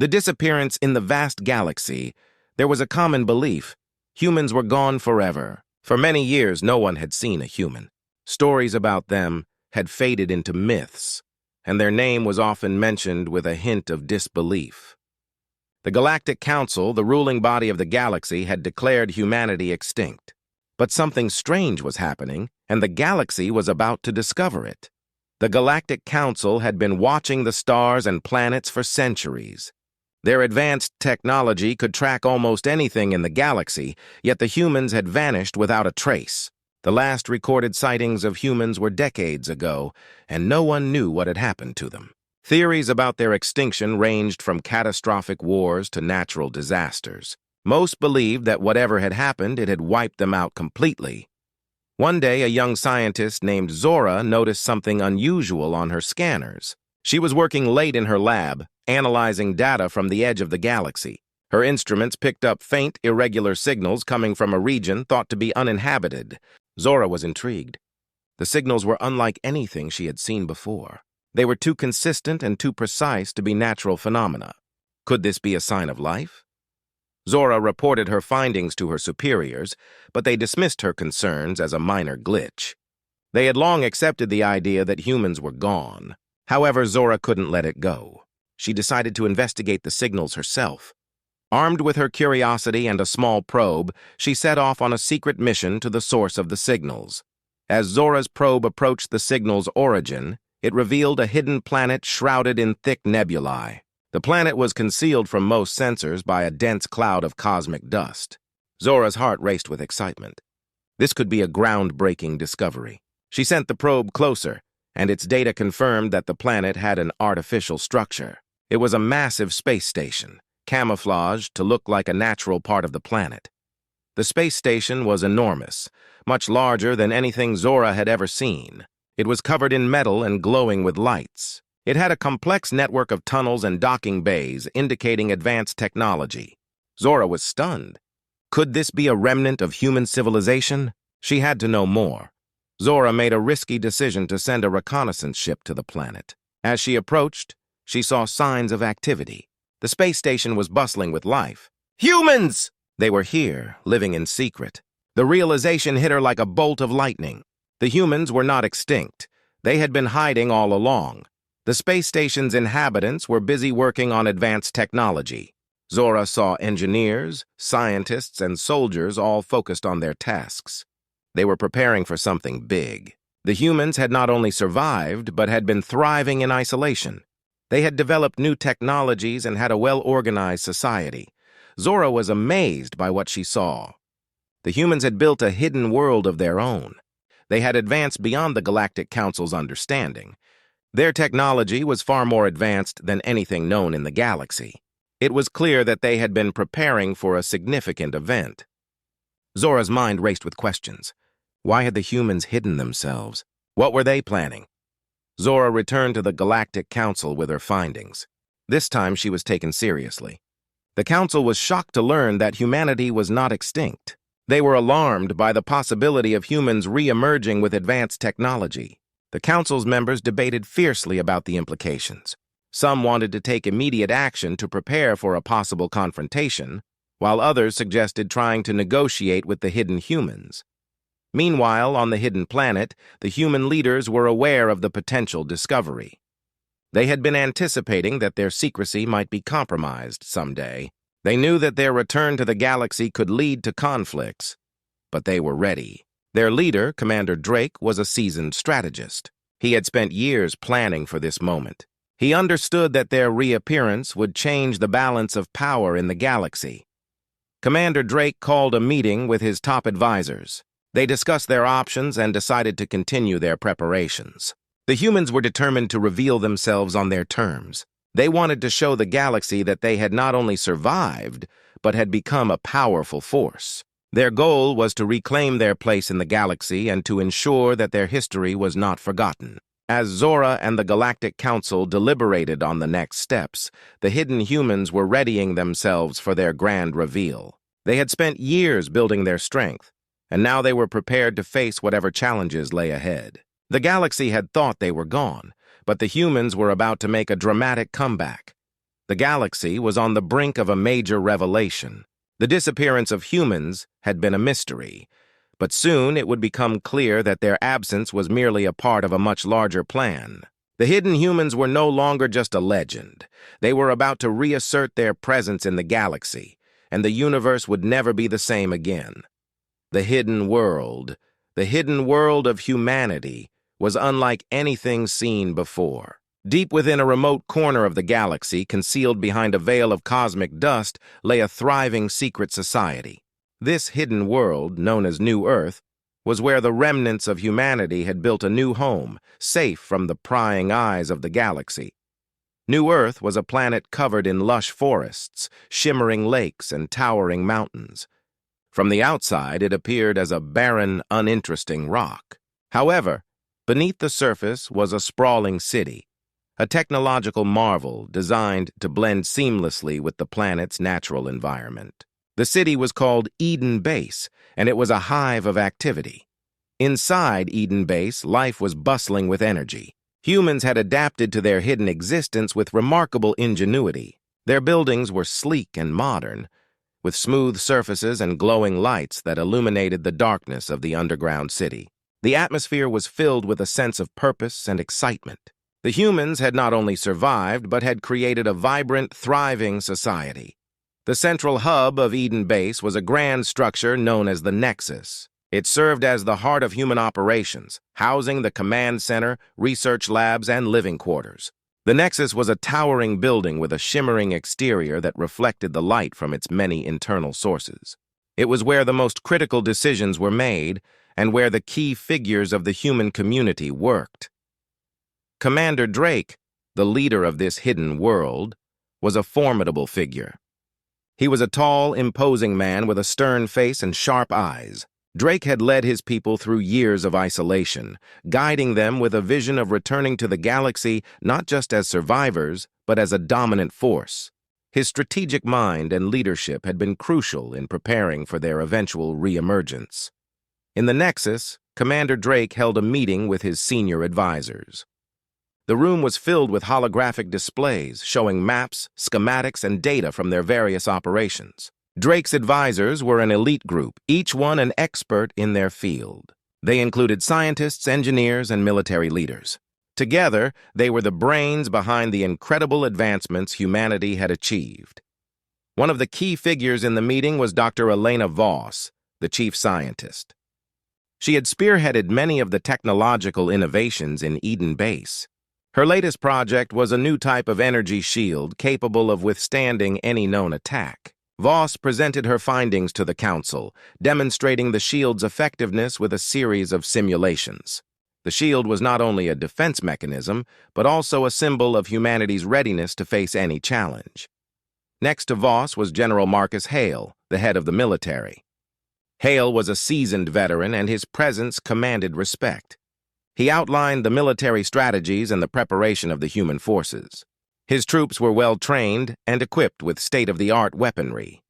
The disappearance in the vast galaxy, there was a common belief. Humans were gone forever. For many years, no one had seen a human. Stories about them had faded into myths, and their name was often mentioned with a hint of disbelief. The Galactic Council, the ruling body of the galaxy, had declared humanity extinct. But something strange was happening, and the galaxy was about to discover it. The Galactic Council had been watching the stars and planets for centuries. Their advanced technology could track almost anything in the galaxy, yet the humans had vanished without a trace. The last recorded sightings of humans were decades ago, and no one knew what had happened to them. Theories about their extinction ranged from catastrophic wars to natural disasters. Most believed that whatever had happened, it had wiped them out completely. One day, a young scientist named Zora noticed something unusual on her scanners. She was working late in her lab, analyzing data from the edge of the galaxy. Her instruments picked up faint, irregular signals coming from a region thought to be uninhabited. Zora was intrigued. The signals were unlike anything she had seen before. They were too consistent and too precise to be natural phenomena. Could this be a sign of life? Zora reported her findings to her superiors, but they dismissed her concerns as a minor glitch. They had long accepted the idea that humans were gone. However, Zora couldn't let it go. She decided to investigate the signals herself. Armed with her curiosity and a small probe, she set off on a secret mission to the source of the signals. As Zora's probe approached the signal's origin, it revealed a hidden planet shrouded in thick nebulae. The planet was concealed from most sensors by a dense cloud of cosmic dust. Zora's heart raced with excitement. This could be a groundbreaking discovery. She sent the probe closer, and its data confirmed that the planet had an artificial structure. It was a massive space station, camouflaged to look like a natural part of the planet. The space station was enormous, much larger than anything Zora had ever seen. It was covered in metal and glowing with lights. It had a complex network of tunnels and docking bays indicating advanced technology. Zora was stunned. Could this be a remnant of human civilization? She had to know more. Zora made a risky decision to send a reconnaissance ship to the planet. As she approached, she saw signs of activity. The space station was bustling with life. Humans! They were here, living in secret. The realization hit her like a bolt of lightning. The humans were not extinct. They had been hiding all along. The space station's inhabitants were busy working on advanced technology. Zora saw engineers, scientists, and soldiers all focused on their tasks. They were preparing for something big. The humans had not only survived, but had been thriving in isolation. They had developed new technologies and had a well-organized society. Zora was amazed by what she saw. The humans had built a hidden world of their own. They had advanced beyond the Galactic Council's understanding. Their technology was far more advanced than anything known in the galaxy. It was clear that they had been preparing for a significant event. Zora's mind raced with questions. Why had the humans hidden themselves? What were they planning? Zora returned to the Galactic Council with her findings. This time she was taken seriously. The Council was shocked to learn that humanity was not extinct. They were alarmed by the possibility of humans re-emerging with advanced technology. The Council's members debated fiercely about the implications. Some wanted to take immediate action to prepare for a possible confrontation, while others suggested trying to negotiate with the hidden humans. Meanwhile, on the hidden planet, the human leaders were aware of the potential discovery. They had been anticipating that their secrecy might be compromised someday. They knew that their return to the galaxy could lead to conflicts, but they were ready. Their leader, Commander Drake, was a seasoned strategist. He had spent years planning for this moment. He understood that their reappearance would change the balance of power in the galaxy. Commander Drake called a meeting with his top advisors. They discussed their options and decided to continue their preparations. The humans were determined to reveal themselves on their terms. They wanted to show the galaxy that they had not only survived, but had become a powerful force. Their goal was to reclaim their place in the galaxy and to ensure that their history was not forgotten. As Zora and the Galactic Council deliberated on the next steps, the hidden humans were readying themselves for their grand reveal. They had spent years building their strength, and now they were prepared to face whatever challenges lay ahead. The galaxy had thought they were gone, but the humans were about to make a dramatic comeback. The galaxy was on the brink of a major revelation. The disappearance of humans had been a mystery, but soon it would become clear that their absence was merely a part of a much larger plan. The hidden humans were no longer just a legend. They were about to reassert their presence in the galaxy, and the universe would never be the same again. The hidden world of humanity, was unlike anything seen before. Deep within a remote corner of the galaxy, concealed behind a veil of cosmic dust, lay a thriving secret society. This hidden world, known as New Earth, was where the remnants of humanity had built a new home, safe from the prying eyes of the galaxy. New Earth was a planet covered in lush forests, shimmering lakes, and towering mountains. From the outside, it appeared as a barren, uninteresting rock. However, beneath the surface was a sprawling city, a technological marvel designed to blend seamlessly with the planet's natural environment. The city was called Eden Base, and it was a hive of activity. Inside Eden Base, life was bustling with energy. Humans had adapted to their hidden existence with remarkable ingenuity. Their buildings were sleek and modern, with smooth surfaces and glowing lights that illuminated the darkness of the underground city. The atmosphere was filled with a sense of purpose and excitement. The humans had not only survived, but had created a vibrant, thriving society. The central hub of Eden Base was a grand structure known as the Nexus. It served as the heart of human operations, housing the command center, research labs, and living quarters. The Nexus was a towering building with a shimmering exterior that reflected the light from its many internal sources. It was where the most critical decisions were made and where the key figures of the human community worked. Commander Drake, the leader of this hidden world, was a formidable figure. He was a tall, imposing man with a stern face and sharp eyes. Drake had led his people through years of isolation, guiding them with a vision of returning to the galaxy not just as survivors, but as a dominant force. His strategic mind and leadership had been crucial in preparing for their eventual re-emergence. In the Nexus, Commander Drake held a meeting with his senior advisors. The room was filled with holographic displays showing maps, schematics, and data from their various operations. Drake's advisors were an elite group, each one an expert in their field. They included scientists, engineers, and military leaders. Together, they were the brains behind the incredible advancements humanity had achieved. One of the key figures in the meeting was Dr. Elena Voss, the chief scientist. She had spearheaded many of the technological innovations in Eden Base. Her latest project was a new type of energy shield capable of withstanding any known attack. Voss presented her findings to the Council, demonstrating the shield's effectiveness with a series of simulations. The shield was not only a defense mechanism, but also a symbol of humanity's readiness to face any challenge. Next to Voss was General Marcus Hale, the head of the military. Hale was a seasoned veteran, and his presence commanded respect. He outlined the military strategies and the preparation of the human forces. His troops were well-trained and equipped with state-of-the-art weaponry.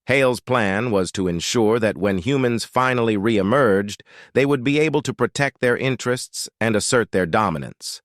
Hale's plan was to ensure that when humans finally re-emerged, they would be able to protect their interests and assert their dominance.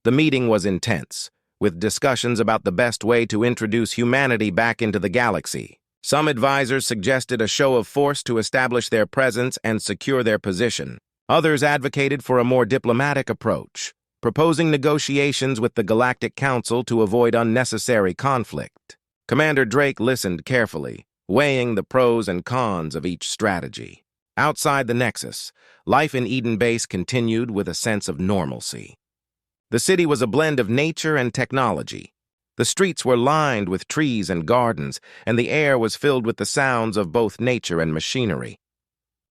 The meeting was intense, with discussions about the best way to introduce humanity back into the galaxy. Some advisors suggested a show of force to establish their presence and secure their position. Others advocated for a more diplomatic approach, proposing negotiations with the Galactic Council to avoid unnecessary conflict. Commander Drake listened carefully, weighing the pros and cons of each strategy. Outside the Nexus, life in Eden Base continued with a sense of normalcy. The city was a blend of nature and technology. The streets were lined with trees and gardens, and the air was filled with the sounds of both nature and machinery.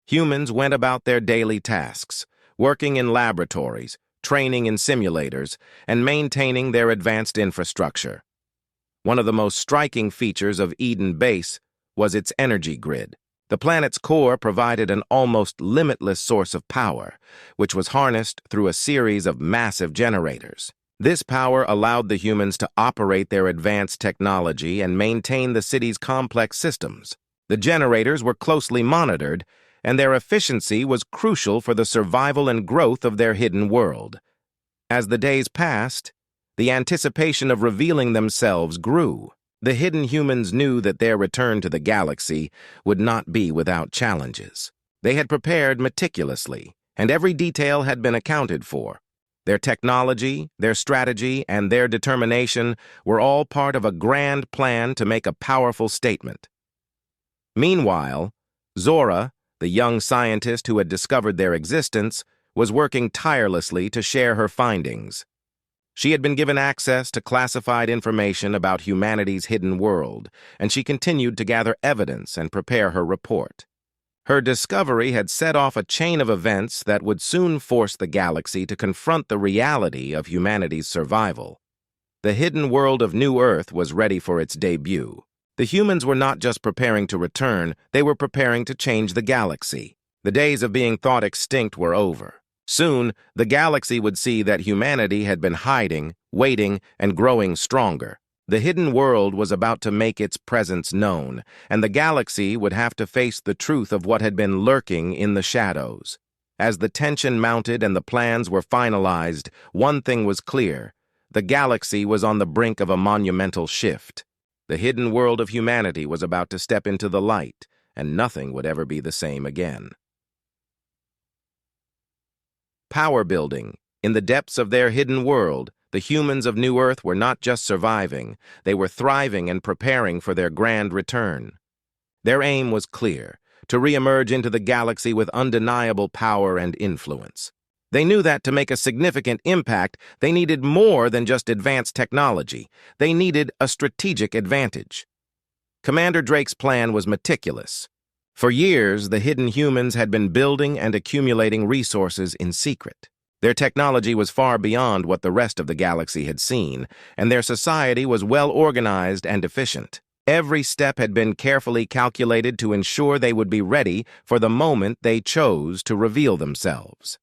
Humans went about their daily tasks, working in laboratories, training in simulators, and maintaining their advanced infrastructure. One of the most striking features of Eden Base was its energy grid. The planet's core provided an almost limitless source of power, which was harnessed through a series of massive generators. This power allowed the humans to operate their advanced technology and maintain the city's complex systems. The generators were closely monitored, and their efficiency was crucial for the survival and growth of their hidden world. As the days passed, The anticipation of revealing themselves grew. The hidden humans knew that their return to the galaxy would not be without challenges. They had prepared meticulously, and every detail had been accounted for. Their technology, their strategy, and their determination were all part of a grand plan to make a powerful statement. Meanwhile, Zora, the young scientist who had discovered their existence, was working tirelessly to share her findings. She had been given access to classified information about humanity's hidden world, and she continued to gather evidence and prepare her report. Her discovery had set off a chain of events that would soon force the galaxy to confront the reality of humanity's survival. The hidden world of New Earth was ready for its debut. The humans were not just preparing to return, they were preparing to change the galaxy. The days of being thought extinct were over. Soon, the galaxy would see that humanity had been hiding, waiting, and growing stronger. The hidden world was about to make its presence known, and the galaxy would have to face the truth of what had been lurking in the shadows. As the tension mounted and the plans were finalized, one thing was clear: the galaxy was on the brink of a monumental shift. The hidden world of humanity was about to step into the light, and nothing would ever be the same again. Power building. In the depths of their hidden world, the humans of New Earth were not just surviving, they were thriving and preparing for their grand return. Their aim was clear: to re-emerge into the galaxy with undeniable power and influence. They knew that to make a significant impact, they needed more than just advanced technology. They needed a strategic advantage. Commander Drake's plan was meticulous. For years, the hidden humans had been building and accumulating resources in secret. Their technology was far beyond what the rest of the galaxy had seen, and their society was well organized and efficient. Every step had been carefully calculated to ensure they would be ready for the moment they chose to reveal themselves.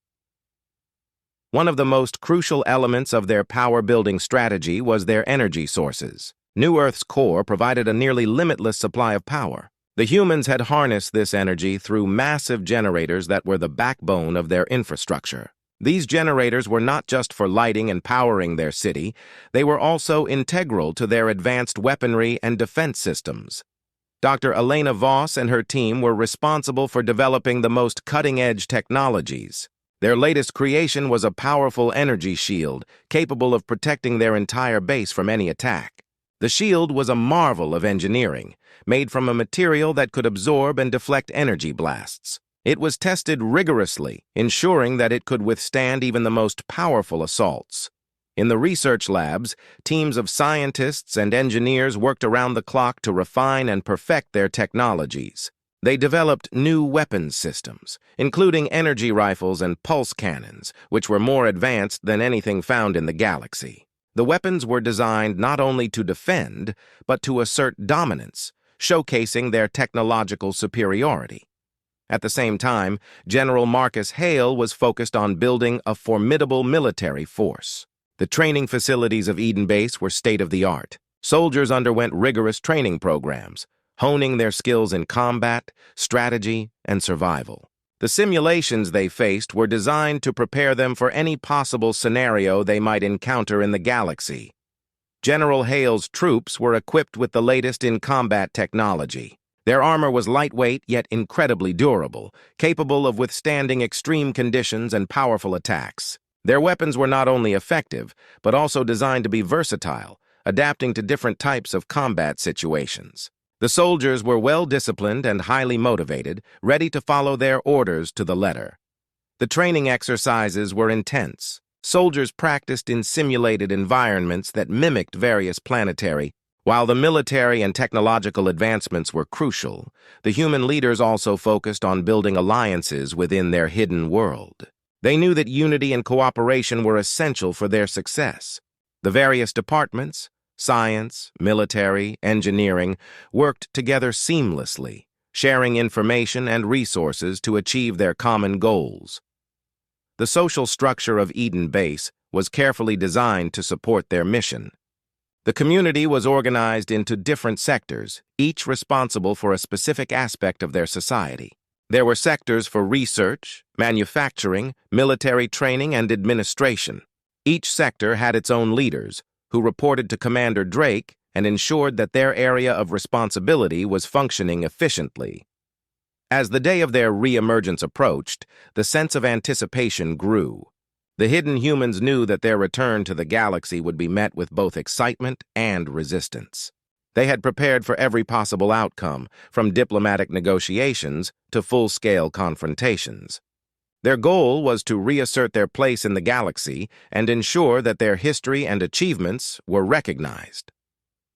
One of the most crucial elements of their power-building strategy was their energy sources. New Earth's core provided a nearly limitless supply of power. The humans had harnessed this energy through massive generators that were the backbone of their infrastructure. These generators were not just for lighting and powering their city, they were also integral to their advanced weaponry and defense systems. Dr. Elena Voss and her team were responsible for developing the most cutting-edge technologies. Their latest creation was a powerful energy shield, capable of protecting their entire base from any attack. The shield was a marvel of engineering, made from a material that could absorb and deflect energy blasts. It was tested rigorously, ensuring that it could withstand even the most powerful assaults. In the research labs, teams of scientists and engineers worked around the clock to refine and perfect their technologies. They developed new weapons systems, including energy rifles and pulse cannons, which were more advanced than anything found in the galaxy. The weapons were designed not only to defend, but to assert dominance, showcasing their technological superiority. At the same time, General Marcus Hale was focused on building a formidable military force. The training facilities of Eden Base were state-of-the-art. Soldiers underwent rigorous training programs, honing their skills in combat, strategy, and survival. The simulations they faced were designed to prepare them for any possible scenario they might encounter in the galaxy. General Hale's troops were equipped with the latest in combat technology. Their armor was lightweight yet incredibly durable, capable of withstanding extreme conditions and powerful attacks. Their weapons were not only effective, but also designed to be versatile, adapting to different types of combat situations. The soldiers were well-disciplined and highly motivated, ready to follow their orders to the letter. The training exercises were intense. Soldiers practiced in simulated environments that mimicked various planetary. While the military and technological advancements were crucial, the human leaders also focused on building alliances within their hidden world. They knew that unity and cooperation were essential for their success. The various departments, science, military, engineering, worked together seamlessly, sharing information and resources to achieve their common goals. The social structure of Eden Base was carefully designed to support their mission. The community was organized into different sectors, each responsible for a specific aspect of their society. There were sectors for research, manufacturing, military training, and administration. Each sector had its own leaders, who reported to Commander Drake and ensured that their area of responsibility was functioning efficiently. As the day of their re-emergence approached, the sense of anticipation grew. The hidden humans knew that their return to the galaxy would be met with both excitement and resistance. They had prepared for every possible outcome, from diplomatic negotiations to full-scale confrontations. Their goal was to reassert their place in the galaxy and ensure that their history and achievements were recognized.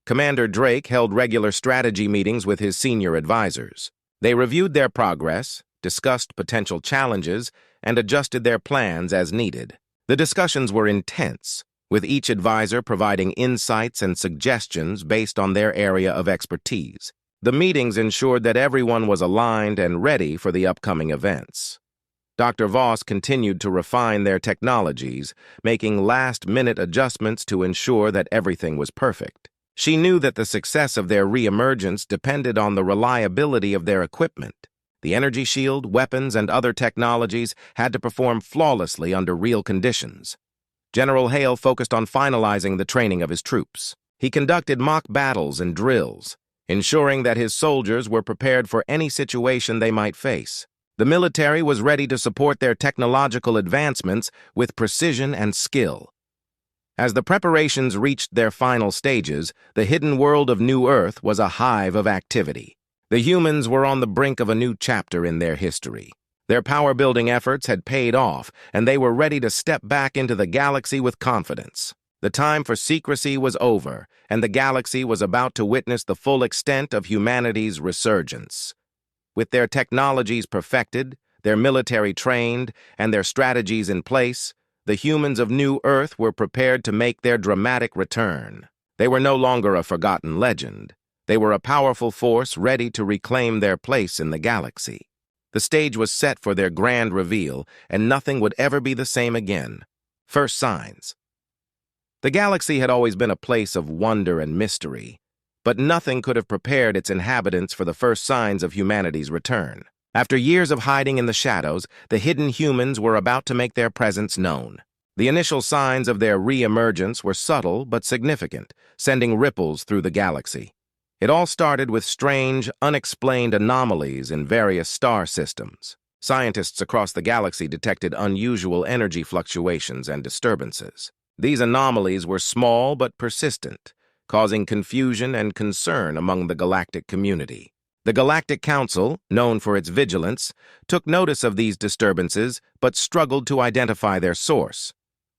Commander Drake held regular strategy meetings with his senior advisors. They reviewed their progress, discussed potential challenges, and adjusted their plans as needed. The discussions were intense, with each advisor providing insights and suggestions based on their area of expertise. The meetings ensured that everyone was aligned and ready for the upcoming events. Dr. Voss continued to refine their technologies, making last-minute adjustments to ensure that everything was perfect. She knew that the success of their re-emergence depended on the reliability of their equipment. The energy shield, weapons, and other technologies had to perform flawlessly under real conditions. General Hale focused on finalizing the training of his troops. He conducted mock battles and drills, ensuring that his soldiers were prepared for any situation they might face. The military was ready to support their technological advancements with precision and skill. As the preparations reached their final stages, the hidden world of New Earth was a hive of activity. The humans were on the brink of a new chapter in their history. Their power-building efforts had paid off, and they were ready to step back into the galaxy with confidence. The time for secrecy was over, and the galaxy was about to witness the full extent of humanity's resurgence. With their technologies perfected, their military trained, and their strategies in place, the humans of New Earth were prepared to make their dramatic return. They were no longer a forgotten legend. They were a powerful force ready to reclaim their place in the galaxy. The stage was set for their grand reveal, and nothing would ever be the same again. First signs. The galaxy had always been a place of wonder and mystery, but nothing could have prepared its inhabitants for the first signs of humanity's return. After years of hiding in the shadows, the hidden humans were about to make their presence known. The initial signs of their re-emergence were subtle but significant, sending ripples through the galaxy. It all started with strange, unexplained anomalies in various star systems. Scientists across the galaxy detected unusual energy fluctuations and disturbances. These anomalies were small but persistent, causing confusion and concern among the galactic community. The Galactic Council, known for its vigilance, took notice of these disturbances but struggled to identify their source.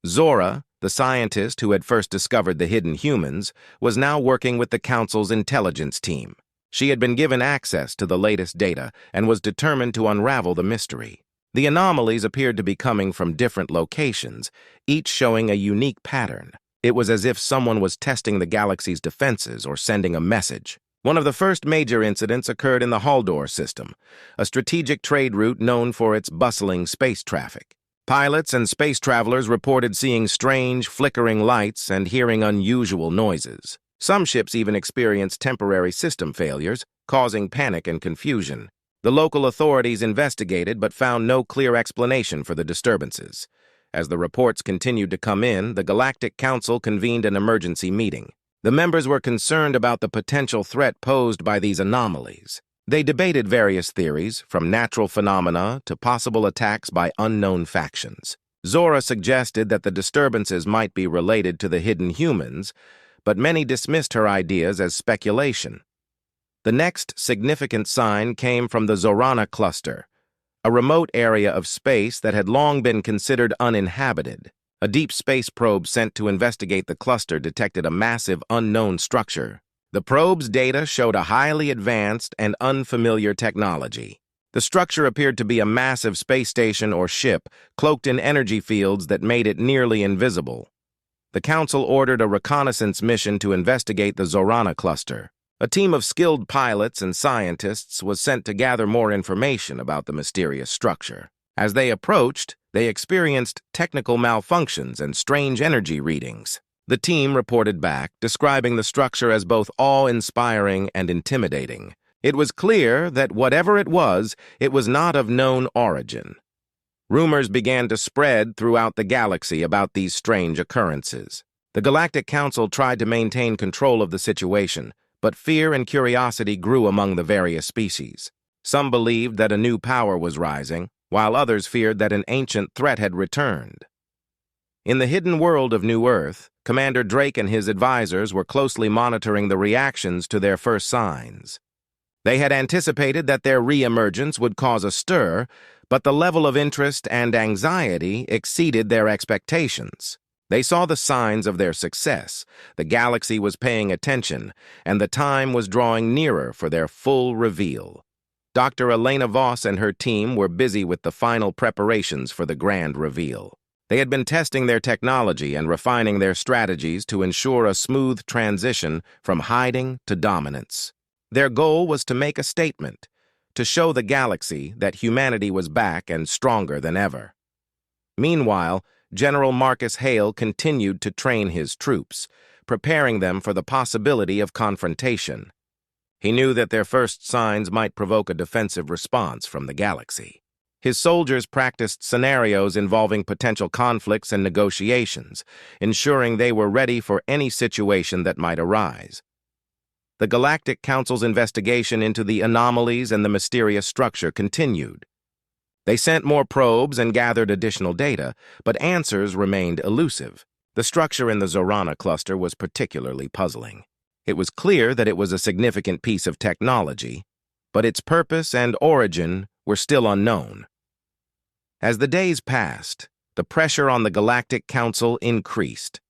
Zora, the scientist who had first discovered the hidden humans, was now working with the Council's intelligence team. She had been given access to the latest data and was determined to unravel the mystery. The anomalies appeared to be coming from different locations, each showing a unique pattern. It was as if someone was testing the galaxy's defenses or sending a message. One of the first major incidents occurred in the Haldor system, a strategic trade route known for its bustling space traffic. Pilots and space travelers reported seeing strange, flickering lights and hearing unusual noises. Some ships even experienced temporary system failures, causing panic and confusion. The local authorities investigated but found no clear explanation for the disturbances. As the reports continued to come in, the Galactic Council convened an emergency meeting. The members were concerned about the potential threat posed by these anomalies. They debated various theories, from natural phenomena to possible attacks by unknown factions. Zora suggested that the disturbances might be related to the hidden humans, but many dismissed her ideas as speculation. The next significant sign came from the Zorana cluster, a remote area of space that had long been considered uninhabited. A deep space probe sent to investigate the cluster detected a massive unknown structure. The probe's data showed a highly advanced and unfamiliar technology. The structure appeared to be a massive space station or ship, cloaked in energy fields that made it nearly invisible. The Council ordered a reconnaissance mission to investigate the Zorana cluster. A team of skilled pilots and scientists was sent to gather more information about the mysterious structure. As they approached, they experienced technical malfunctions and strange energy readings. The team reported back, describing the structure as both awe-inspiring and intimidating. It was clear that whatever it was not of known origin. Rumors began to spread throughout the galaxy about these strange occurrences. The Galactic Council tried to maintain control of the situation, but fear and curiosity grew among the various species. Some believed that a new power was rising, while others feared that an ancient threat had returned. In the hidden world of New Earth, Commander Drake and his advisors were closely monitoring the reactions to their first signs. They had anticipated that their re-emergence would cause a stir, but the level of interest and anxiety exceeded their expectations. They saw the signs of their success. The galaxy was paying attention, and the time was drawing nearer for their full reveal. Dr. Elena Voss and her team were busy with the final preparations for the grand reveal. They had been testing their technology and refining their strategies to ensure a smooth transition from hiding to dominance. Their goal was to make a statement, to show the galaxy that humanity was back and stronger than ever. Meanwhile, General Marcus Hale continued to train his troops, preparing them for the possibility of confrontation. He knew that their first signs might provoke a defensive response from the galaxy. His soldiers practiced scenarios involving potential conflicts and negotiations, ensuring they were ready for any situation that might arise. The Galactic Council's investigation into the anomalies and the mysterious structure continued. They sent more probes and gathered additional data, but answers remained elusive. The structure in the Zorana cluster was particularly puzzling. It was clear that it was a significant piece of technology, but its purpose and origin were still unknown. As the days passed, the pressure on the Galactic Council increased.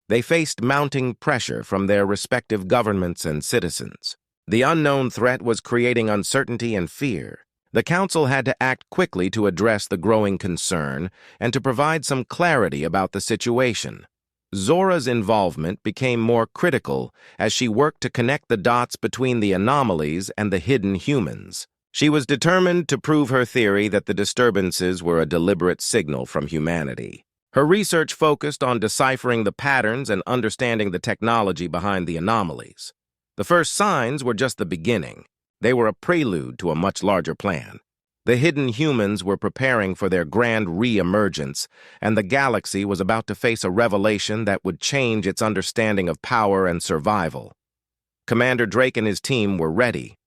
They faced mounting pressure from their respective governments and citizens. The unknown threat was creating uncertainty and fear. The Council had to act quickly to address the growing concern and to provide some clarity about the situation. Zora's involvement became more critical as she worked to connect the dots between the anomalies and the hidden humans. She was determined to prove her theory that the disturbances were a deliberate signal from humanity. Her research focused on deciphering the patterns and understanding the technology behind the anomalies. The first signs were just the beginning. They were a prelude to a much larger plan. The hidden humans were preparing for their grand re-emergence, and the galaxy was about to face a revelation that would change its understanding of power and survival. Commander Drake and his team were ready.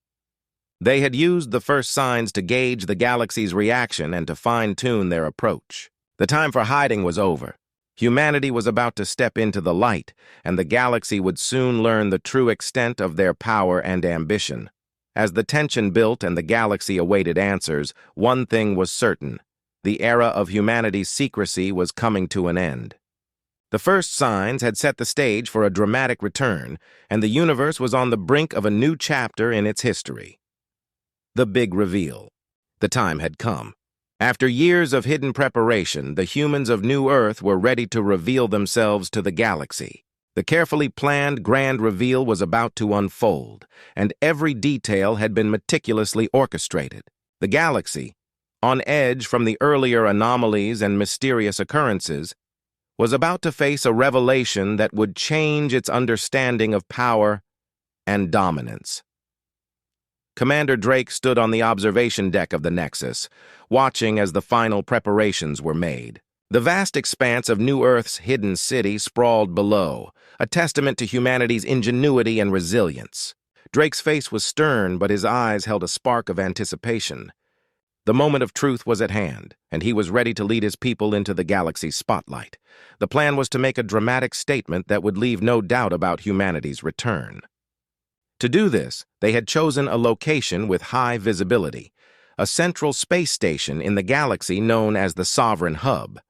They had used the first signs to gauge the galaxy's reaction and to fine-tune their approach. The time for hiding was over. Humanity was about to step into the light, and the galaxy would soon learn the true extent of their power and ambition. As the tension built and the galaxy awaited answers, one thing was certain: the era of humanity's secrecy was coming to an end. The first signs had set the stage for a dramatic return, and the universe was on the brink of a new chapter in its history. The big reveal. The time had come. After years of hidden preparation, the humans of New Earth were ready to reveal themselves to the galaxy. The carefully planned grand reveal was about to unfold, and every detail had been meticulously orchestrated. The galaxy, on edge from the earlier anomalies and mysterious occurrences, was about to face a revelation that would change its understanding of power and dominance. Commander Drake stood on the observation deck of the Nexus, watching as the final preparations were made. The vast expanse of New Earth's hidden city sprawled below, a testament to humanity's ingenuity and resilience. Drake's face was stern, but his eyes held a spark of anticipation. The moment of truth was at hand, and he was ready to lead his people into the galaxy's spotlight. The plan was to make a dramatic statement that would leave no doubt about humanity's return. To do this, they had chosen a location with high visibility, a central space station in the galaxy known as the Sovereign Hub.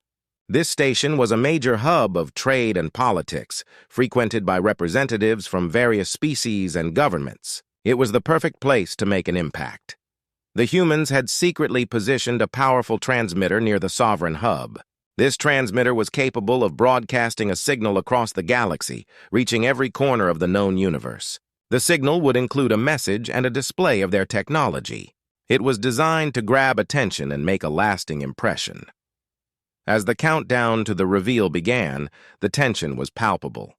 This station was a major hub of trade and politics, frequented by representatives from various species and governments. It was the perfect place to make an impact. The humans had secretly positioned a powerful transmitter near the Sovereign Hub. This transmitter was capable of broadcasting a signal across the galaxy, reaching every corner of the known universe. The signal would include a message and a display of their technology. It was designed to grab attention and make a lasting impression. As the countdown to the reveal began, the tension was palpable.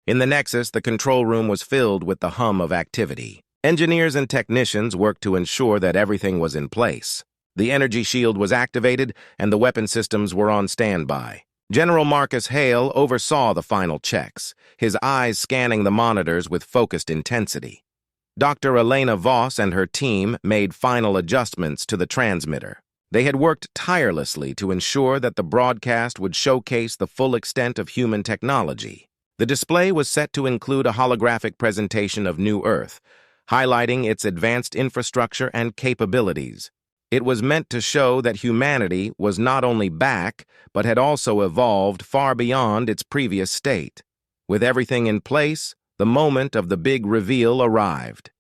In the Nexus, the control room was filled with the hum of activity. Engineers and technicians worked to ensure that everything was in place. The energy shield was activated, and the weapon systems were on standby. General Marcus Hale oversaw the final checks, his eyes scanning the monitors with focused intensity. Dr. Elena Voss and her team made final adjustments to the transmitter. They had worked tirelessly to ensure that the broadcast would showcase the full extent of human technology. The display was set to include a holographic presentation of New Earth, highlighting its advanced infrastructure and capabilities. It was meant to show that humanity was not only back, but had also evolved far beyond its previous state. With everything in place, the moment of the big reveal arrived.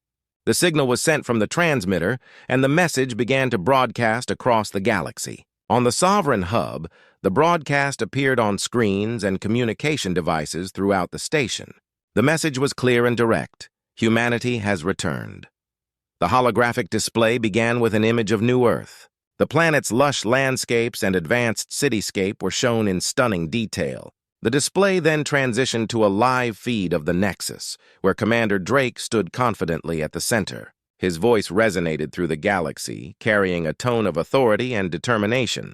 The signal was sent from the transmitter, and the message began to broadcast across the galaxy. On the Sovereign Hub, the broadcast appeared on screens and communication devices throughout the station. The message was clear and direct. Humanity has returned. The holographic display began with an image of New Earth. The planet's lush landscapes and advanced cityscape were shown in stunning detail. The display then transitioned to a live feed of the Nexus, where Commander Drake stood confidently at the center. His voice resonated through the galaxy, carrying a tone of authority and determination.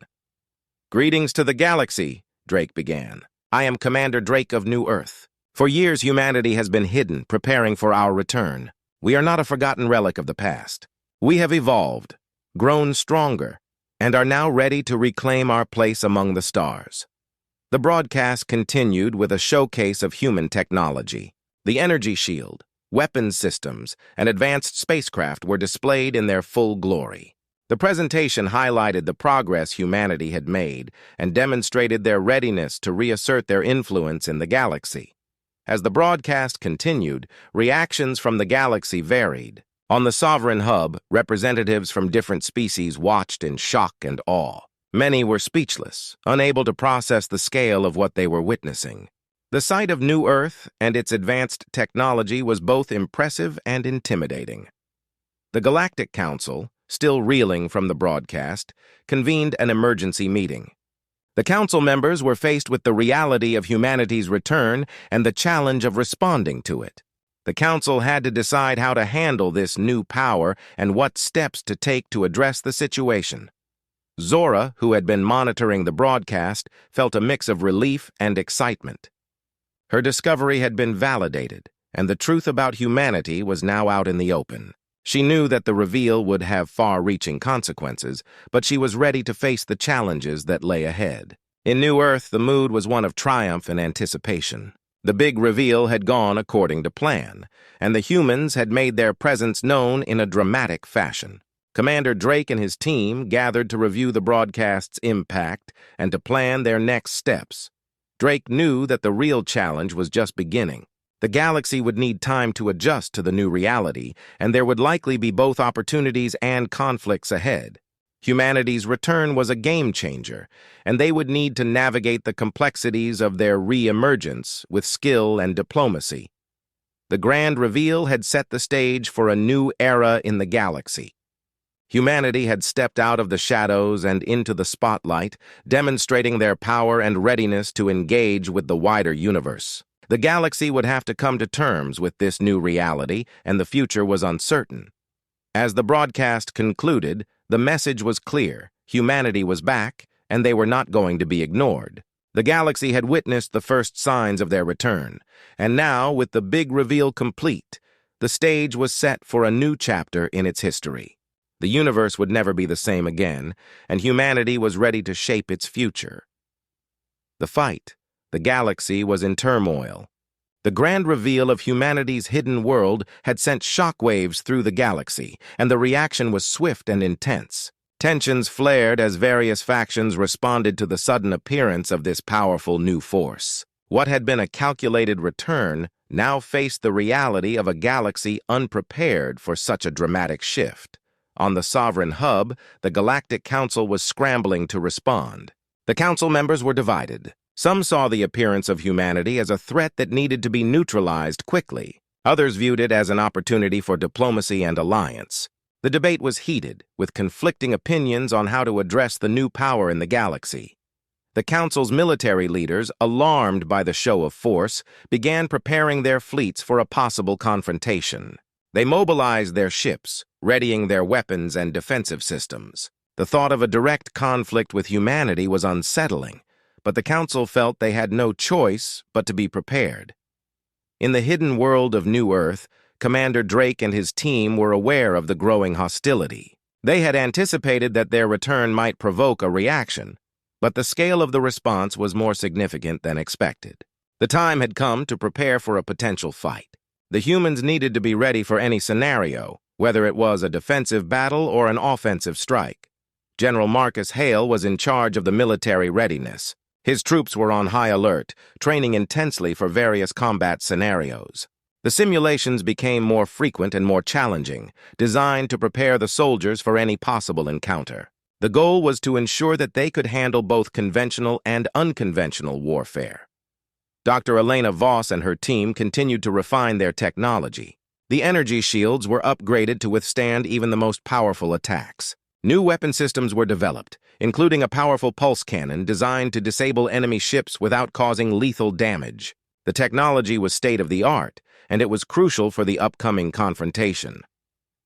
"Greetings to the galaxy," Drake began. "I am Commander Drake of New Earth. For years, humanity has been hidden, preparing for our return. We are not a forgotten relic of the past. We have evolved, grown stronger, and are now ready to reclaim our place among the stars." The broadcast continued with a showcase of human technology. The energy shield, weapons systems, and advanced spacecraft were displayed in their full glory. The presentation highlighted the progress humanity had made and demonstrated their readiness to reassert their influence in the galaxy. As the broadcast continued, reactions from the galaxy varied. On the Sovereign Hub, representatives from different species watched in shock and awe. Many were speechless, unable to process the scale of what they were witnessing. The sight of New Earth and its advanced technology was both impressive and intimidating. The Galactic Council, still reeling from the broadcast, convened an emergency meeting. The council members were faced with the reality of humanity's return and the challenge of responding to it. The council had to decide how to handle this new power and what steps to take to address the situation. Zora, who had been monitoring the broadcast, felt a mix of relief and excitement. Her discovery had been validated, and the truth about humanity was now out in the open. She knew that the reveal would have far-reaching consequences, but she was ready to face the challenges that lay ahead. In New Earth, the mood was one of triumph and anticipation. The big reveal had gone according to plan, and the humans had made their presence known in a dramatic fashion. Commander Drake and his team gathered to review the broadcast's impact and to plan their next steps. Drake knew that the real challenge was just beginning. The galaxy would need time to adjust to the new reality, and there would likely be both opportunities and conflicts ahead. Humanity's return was a game-changer, and they would need to navigate the complexities of their re-emergence with skill and diplomacy. The grand reveal had set the stage for a new era in the galaxy. Humanity had stepped out of the shadows and into the spotlight, demonstrating their power and readiness to engage with the wider universe. The galaxy would have to come to terms with this new reality, and the future was uncertain. As the broadcast concluded, the message was clear: humanity was back, and they were not going to be ignored. The galaxy had witnessed the first signs of their return, and now, with the big reveal complete, the stage was set for a new chapter in its history. The universe would never be the same again, and humanity was ready to shape its future. The galaxy was in turmoil. The grand reveal of humanity's hidden world had sent shockwaves through the galaxy, and the reaction was swift and intense. Tensions flared as various factions responded to the sudden appearance of this powerful new force. What had been a calculated return now faced the reality of a galaxy unprepared for such a dramatic shift. On the Sovereign Hub, the Galactic Council was scrambling to respond. The council members were divided. Some saw the appearance of humanity as a threat that needed to be neutralized quickly. Others viewed it as an opportunity for diplomacy and alliance. The debate was heated, with conflicting opinions on how to address the new power in the galaxy. The council's military leaders, alarmed by the show of force, began preparing their fleets for a possible confrontation. They mobilized their ships, readying their weapons and defensive systems. The thought of a direct conflict with humanity was unsettling, but the Council felt they had no choice but to be prepared. In the hidden world of New Earth, Commander Drake and his team were aware of the growing hostility. They had anticipated that their return might provoke a reaction, but the scale of the response was more significant than expected. The time had come to prepare for a potential fight. The humans needed to be ready for any scenario, whether it was a defensive battle or an offensive strike. General Marcus Hale was in charge of the military readiness. His troops were on high alert, training intensely for various combat scenarios. The simulations became more frequent and more challenging, designed to prepare the soldiers for any possible encounter. The goal was to ensure that they could handle both conventional and unconventional warfare. Dr. Elena Voss and her team continued to refine their technology. The energy shields were upgraded to withstand even the most powerful attacks. New weapon systems were developed, including a powerful pulse cannon designed to disable enemy ships without causing lethal damage. The technology was state-of-the-art, and it was crucial for the upcoming confrontation.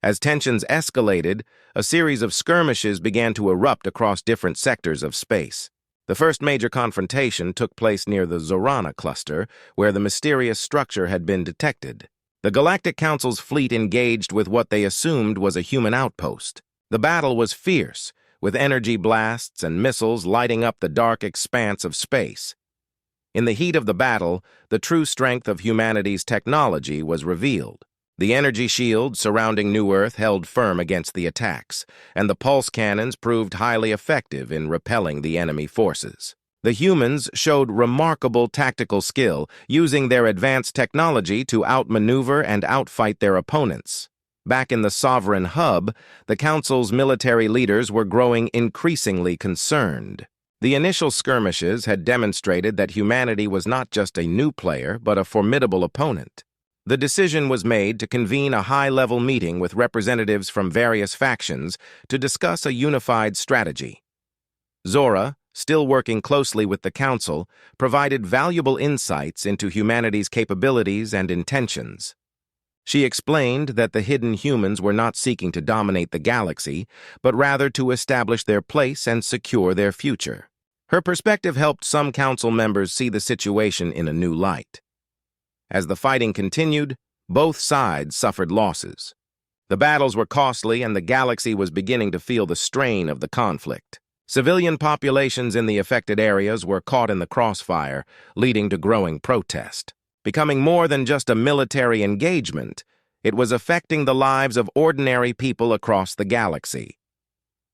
As tensions escalated, a series of skirmishes began to erupt across different sectors of space. The first major confrontation took place near the Zorana cluster, where the mysterious structure had been detected. The Galactic Council's fleet engaged with what they assumed was a human outpost. The battle was fierce, with energy blasts and missiles lighting up the dark expanse of space. In the heat of the battle, the true strength of humanity's technology was revealed. The energy shields surrounding New Earth held firm against the attacks, and the pulse cannons proved highly effective in repelling the enemy forces. The humans showed remarkable tactical skill, using their advanced technology to outmaneuver and outfight their opponents. Back in the Sovereign Hub, the Council's military leaders were growing increasingly concerned. The initial skirmishes had demonstrated that humanity was not just a new player, but a formidable opponent. The decision was made to convene a high-level meeting with representatives from various factions to discuss a unified strategy. Zora, still working closely with the Council, provided valuable insights into humanity's capabilities and intentions. She explained that the hidden humans were not seeking to dominate the galaxy, but rather to establish their place and secure their future. Her perspective helped some Council members see the situation in a new light. As the fighting continued, both sides suffered losses. The battles were costly, and the galaxy was beginning to feel the strain of the conflict. Civilian populations in the affected areas were caught in the crossfire, leading to growing protest. Becoming more than just a military engagement, it was affecting the lives of ordinary people across the galaxy.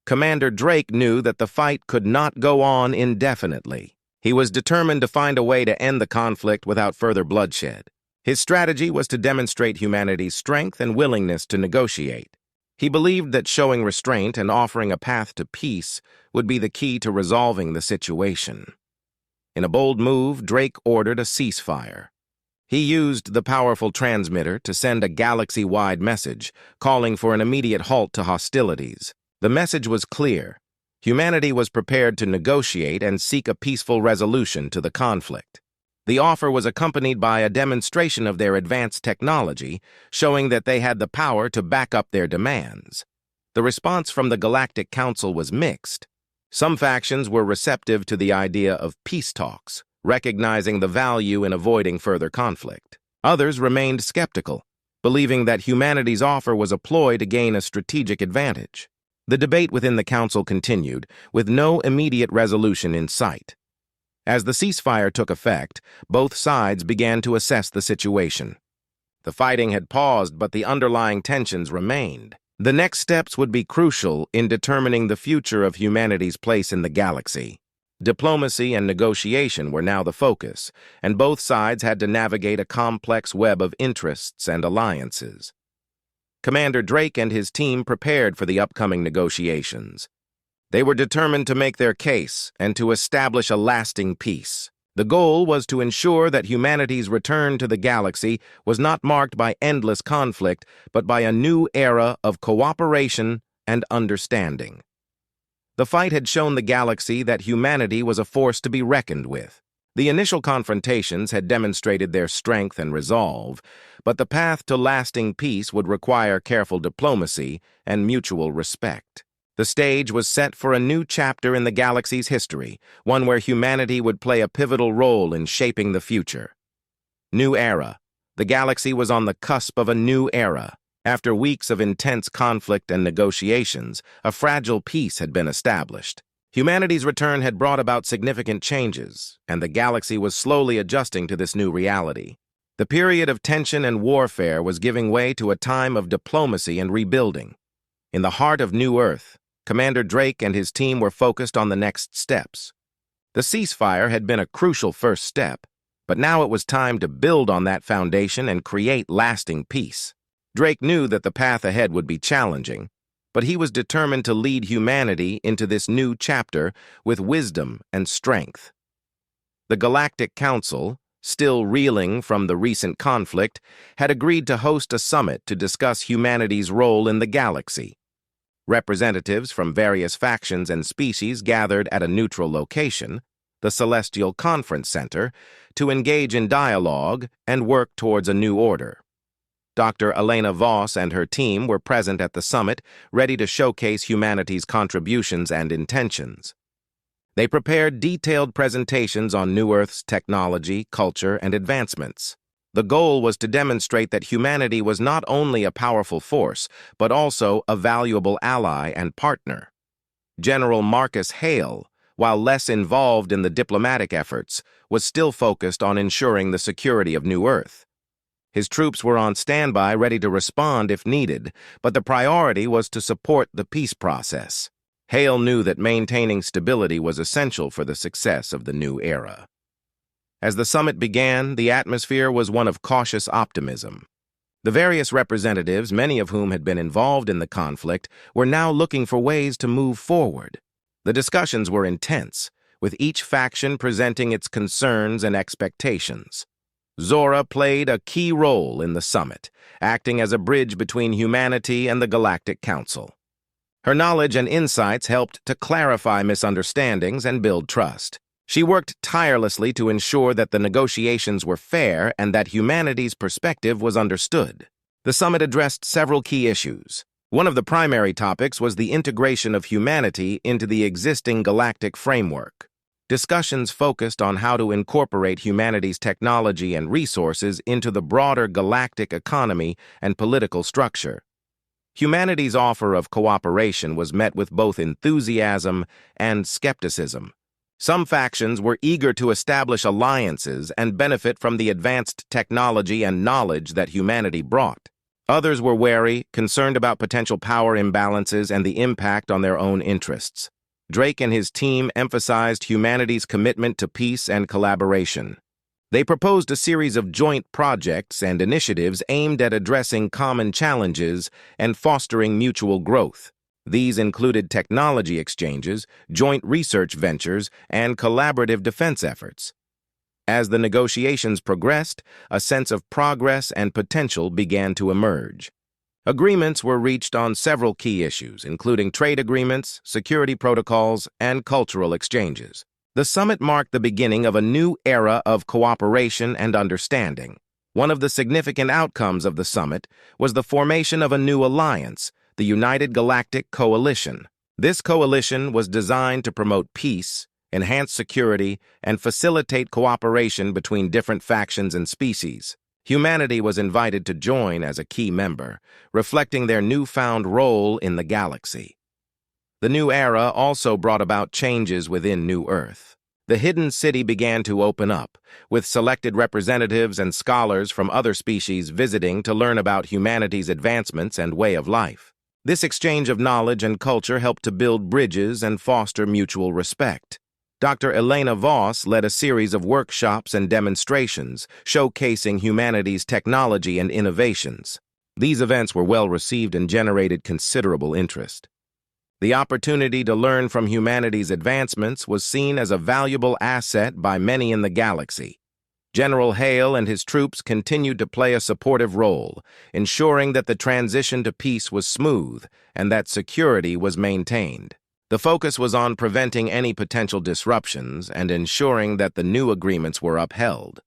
Commander Drake knew that the fight could not go on indefinitely. He was determined to find a way to end the conflict without further bloodshed. His strategy was to demonstrate humanity's strength and willingness to negotiate. He believed that showing restraint and offering a path to peace would be the key to resolving the situation. In a bold move, Drake ordered a ceasefire. He used the powerful transmitter to send a galaxy-wide message, calling for an immediate halt to hostilities. The message was clear. Humanity was prepared to negotiate and seek a peaceful resolution to the conflict. The offer was accompanied by a demonstration of their advanced technology, showing that they had the power to back up their demands. The response from the Galactic Council was mixed. Some factions were receptive to the idea of peace talks, recognizing the value in avoiding further conflict. Others remained skeptical, believing that humanity's offer was a ploy to gain a strategic advantage. The debate within the Council continued, with no immediate resolution in sight. As the ceasefire took effect, both sides began to assess the situation. The fighting had paused, but the underlying tensions remained. The next steps would be crucial in determining the future of humanity's place in the galaxy. Diplomacy and negotiation were now the focus, and both sides had to navigate a complex web of interests and alliances. Commander Drake and his team prepared for the upcoming negotiations. They were determined to make their case and to establish a lasting peace. The goal was to ensure that humanity's return to the galaxy was not marked by endless conflict, but by a new era of cooperation and understanding. The fight had shown the galaxy that humanity was a force to be reckoned with. The initial confrontations had demonstrated their strength and resolve, but the path to lasting peace would require careful diplomacy and mutual respect. The stage was set for a new chapter in the galaxy's history, one where humanity would play a pivotal role in shaping the future. New era. The galaxy was on the cusp of a new era. After weeks of intense conflict and negotiations, a fragile peace had been established. Humanity's return had brought about significant changes, and the galaxy was slowly adjusting to this new reality. The period of tension and warfare was giving way to a time of diplomacy and rebuilding. In the heart of New Earth, Commander Drake and his team were focused on the next steps. The ceasefire had been a crucial first step, but now it was time to build on that foundation and create lasting peace. Drake knew that the path ahead would be challenging, but he was determined to lead humanity into this new chapter with wisdom and strength. The Galactic Council, still reeling from the recent conflict, had agreed to host a summit to discuss humanity's role in the galaxy. Representatives from various factions and species gathered at a neutral location, the Celestial Conference Center, to engage in dialogue and work towards a new order. Dr. Elena Voss and her team were present at the summit, ready to showcase humanity's contributions and intentions. They prepared detailed presentations on New Earth's technology, culture, and advancements. The goal was to demonstrate that humanity was not only a powerful force, but also a valuable ally and partner. General Marcus Hale, while less involved in the diplomatic efforts, was still focused on ensuring the security of New Earth. His troops were on standby, ready to respond if needed, but the priority was to support the peace process. Hale knew that maintaining stability was essential for the success of the new era. As the summit began, the atmosphere was one of cautious optimism. The various representatives, many of whom had been involved in the conflict, were now looking for ways to move forward. The discussions were intense, with each faction presenting its concerns and expectations. Zora played a key role in the summit, acting as a bridge between humanity and the Galactic Council. Her knowledge and insights helped to clarify misunderstandings and build trust. She worked tirelessly to ensure that the negotiations were fair and that humanity's perspective was understood. The summit addressed several key issues. One of the primary topics was the integration of humanity into the existing galactic framework. Discussions focused on how to incorporate humanity's technology and resources into the broader galactic economy and political structure. Humanity's offer of cooperation was met with both enthusiasm and skepticism. Some factions were eager to establish alliances and benefit from the advanced technology and knowledge that humanity brought. Others were wary, concerned about potential power imbalances and the impact on their own interests. Drake and his team emphasized humanity's commitment to peace and collaboration. They proposed a series of joint projects and initiatives aimed at addressing common challenges and fostering mutual growth. These included technology exchanges, joint research ventures, and collaborative defense efforts. As the negotiations progressed, a sense of progress and potential began to emerge. Agreements were reached on several key issues, including trade agreements, security protocols, and cultural exchanges. The summit marked the beginning of a new era of cooperation and understanding. One of the significant outcomes of the summit was the formation of a new alliance, the United Galactic Coalition. This coalition was designed to promote peace, enhance security, and facilitate cooperation between different factions and species. Humanity was invited to join as a key member, reflecting their newfound role in the galaxy. The new era also brought about changes within New Earth. The hidden city began to open up, with selected representatives and scholars from other species visiting to learn about humanity's advancements and way of life. This exchange of knowledge and culture helped to build bridges and foster mutual respect. Dr. Elena Voss led a series of workshops and demonstrations showcasing humanity's technology and innovations. These events were well received and generated considerable interest. The opportunity to learn from humanity's advancements was seen as a valuable asset by many in the galaxy. General Hale and his troops continued to play a supportive role, ensuring that the transition to peace was smooth and that security was maintained. The focus was on preventing any potential disruptions and ensuring that the new agreements were upheld.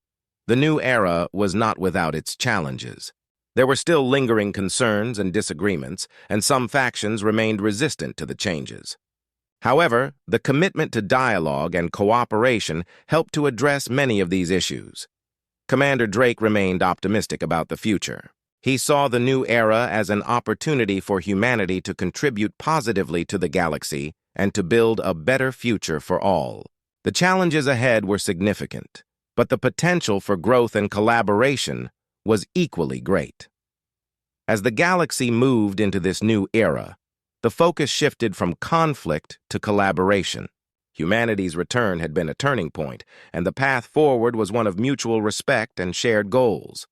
The new era was not without its challenges. There were still lingering concerns and disagreements, and some factions remained resistant to the changes. However, the commitment to dialogue and cooperation helped to address many of these issues. Commander Drake remained optimistic about the future. He saw the new era as an opportunity for humanity to contribute positively to the galaxy and to build a better future for all. The challenges ahead were significant, but the potential for growth and collaboration was equally great. As the galaxy moved into this new era, the focus shifted from conflict to collaboration. Humanity's return had been a turning point, and the path forward was one of mutual respect and shared goals.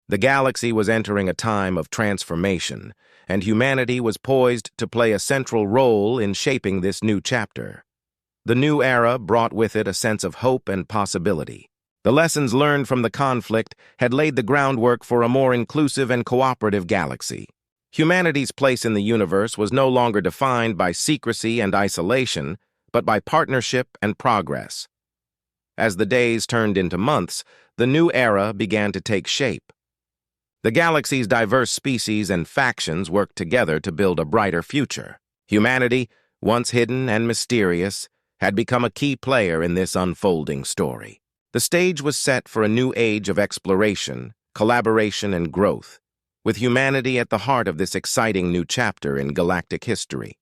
The galaxy was entering a time of transformation, and humanity was poised to play a central role in shaping this new chapter. The new era brought with it a sense of hope and possibility. The lessons learned from the conflict had laid the groundwork for a more inclusive and cooperative galaxy. Humanity's place in the universe was no longer defined by secrecy and isolation, but by partnership and progress. As the days turned into months, the new era began to take shape. The galaxy's diverse species and factions worked together to build a brighter future. Humanity, once hidden and mysterious, had become a key player in this unfolding story. The stage was set for a new age of exploration, collaboration, and growth, with humanity at the heart of this exciting new chapter in galactic history.